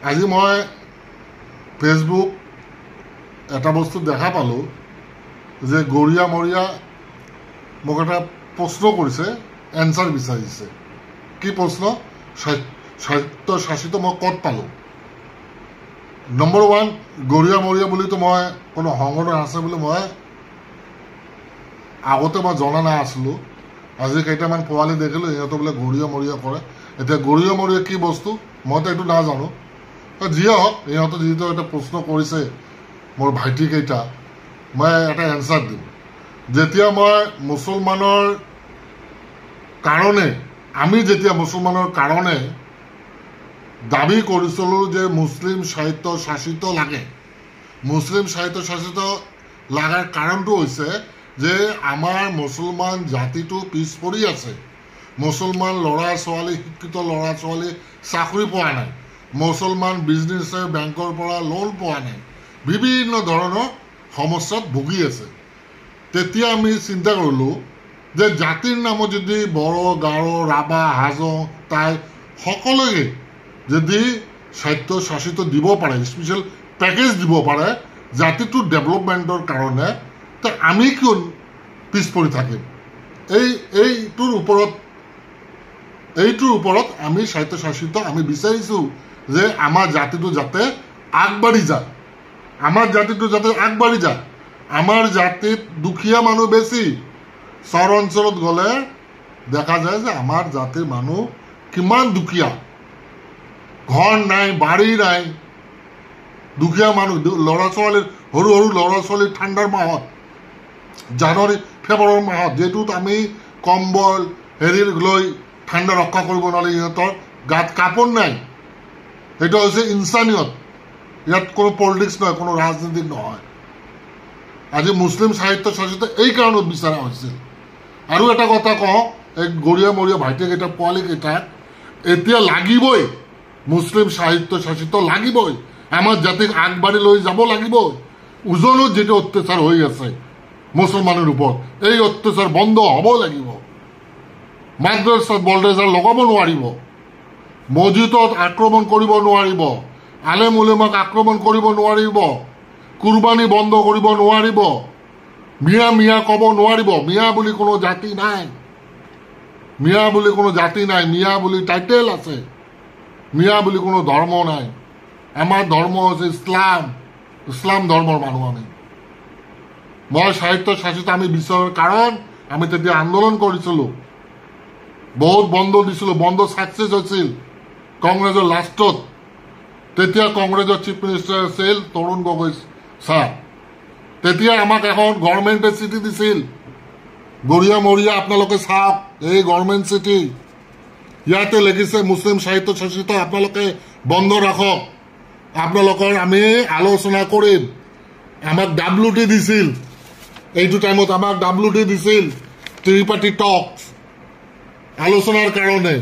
আজি মই ফেচবুক এটা বস্তু দেখা পালোঁ যে গৰিয়া মৰিয়া মোক এটা প্ৰশ্ন কৰিছে, এনচাৰ বিচাৰিছে। কি প্ৰশ্ন? স্বায়ত্তশাসিত মই ক'ত পালোঁ? নম্বৰ 1, গৰিয়া মৰিয়া বুলিতো মই কোনো সংগঠন আছে বুলি মই আগতে মই জনা নাছিলোঁ। আজি কেইটামান পোৱালি দেখিলোঁ, সিহঁতে বোলে গৰিয়া মৰিয়া কৰে। এতিয়া গৰিয়া মৰিয়া কি বস্তু মইতো এইটো নাজানো। যিয়ে হওক, সিহঁতে যিটো এটা প্ৰশ্ন কৰিছে মোৰ ভাইটিকেইটা, মই এটা এনচাৰ দিম। যেতিয়া মই মুছলমানৰ কাৰণে দাবী কৰিছিলোঁ যে মুছলিম স্বায়ত্তশাসিত লাগে, মুছলিম স্বায়ত্তশাসিত লগাৰ কাৰণটো হৈছে যে আমাৰ মুছলমান জাতিটো পিছ পৰি আছে। মুছলমান ল'ৰা ছোৱালী, শিক্ষিত ল'ৰা ছোৱালী চাকৰি পোৱা নাই, মুছলমান বিজনেছে বেংকৰ পৰা লোন পোৱা নাই, বিভিন্ন ধৰণৰ সমস্যাত ভুগি আছে। তেতিয়া আমি চিন্তা কৰিলোঁ যে জাতিৰ নামত যদি বড়ো, গাৰো, ৰাভা, হাজং, টাই সকলোকে যদি স্বায়ত্তশাসিত দিব পাৰে, স্পেচিয়েল পেকেজ দিব পাৰে জাতিটোৰ ডেভেলপমেণ্টৰ কাৰণে, তে আমি কিয় পিছ পৰি থাকিম? এইটোৰ ওপৰত আমি স্বায়ত্তশাসিত আমি বিচাৰিছোঁ যে আমাৰ জাতিটো যাতে আগবাঢ়ি যায়, আমাৰ জাতিত দুখীয়া মানুহ বেছি। চহৰ অঞ্চলত গ'লে দেখা যায় যে আমাৰ জাতিৰ মানুহ কিমান দুখীয়া, ঘৰ নাই, বাৰী নাই, দুখীয়া মানুহ। ল'ৰা ছোৱালী, সৰু সৰু ল'ৰা ছোৱালী ঠাণ্ডাৰ মাহত, জানুৱাৰী ফেব্ৰুৱাৰী মাহত, যিটোত আমি কম্বল লৈ ঠাণ্ডা ৰক্ষা কৰিব নোৱাৰি, সিহঁতৰ গাত কাপোৰ নাই। সেইটো হৈছে ইনচানিয়ত। ইয়াত কোনো পলিটিক্স নহয়, কোনো ৰাজনীতি নহয়। আজি মুছলিম স্বায়ত্তশাসিত এই কাৰণত বিচৰা হৈছিল। আৰু এটা কথা কওঁ, এই গৰিয়া মৰিয়া ভাইটিকেইটা, পোৱালীকেইটাক এতিয়া লাগিবই, মুছলিম স্বায়ত্তশাসিত লাগিবই, আমাৰ জাতিক আগবাঢ়ি লৈ যাব লাগিবই। উজনিত যিটো অত্যাচাৰ হৈ আছে মুছলমানৰ ওপৰত, এই অত্যাচাৰ বন্ধ হ'ব লাগিব। মাদ্ৰাছাত বলডেজাৰ লগাব নোৱাৰিব, মছজিদত আক্ৰমণ কৰিব নোৱাৰিব, আলেম উলেমাক আক্ৰমণ কৰিব নোৱাৰিব, কুৰবানী বন্ধ কৰিব নোৱাৰিব, মিয়া ক'ব নোৱাৰিব। মিয়া বুলি কোনো জাতি নাই, মিয়া বুলি টাইটেল আছে, মিয়া বুলি কোনো ধৰ্ম নাই। আমাৰ ধৰ্ম হৈছে ইছলাম ধৰ্মৰ মানুহ আমি। মই স্বায়ত্তশাসিত আমি বিচৰাৰ কাৰণ, আমি তেতিয়া আন্দোলন কৰিছিলোঁ, বহুত বন্ধ দিছিলোঁ, বন্ধ ছাকচেছ হৈছিল কংগ্ৰেছৰ লাষ্টত। তেতিয়া কংগ্ৰেছৰ চিফ মিনিষ্টাৰ আছিল তৰুণ গগৈ ছাৰ। তেতিয়া আমাক এখন গভৰ্ণমেণ্টে চিঠি দিছিল, গৰিয়া মৰিয়া আপোনালোকে চাওক, এই গভৰ্ণমেণ্ট চিঠি, ইয়াতে লিখিছে মুছলিম স্বায়ত্তশাসিত আপোনালোকে বন্ধ ৰাখক, আপোনালোকৰ আমি আলোচনা কৰিম। আমাক WT দিছিল, এইটো টাইমত আমাক WT দিছিল, ত্ৰিপাঠী টক্স আলোচনাৰ কাৰণে।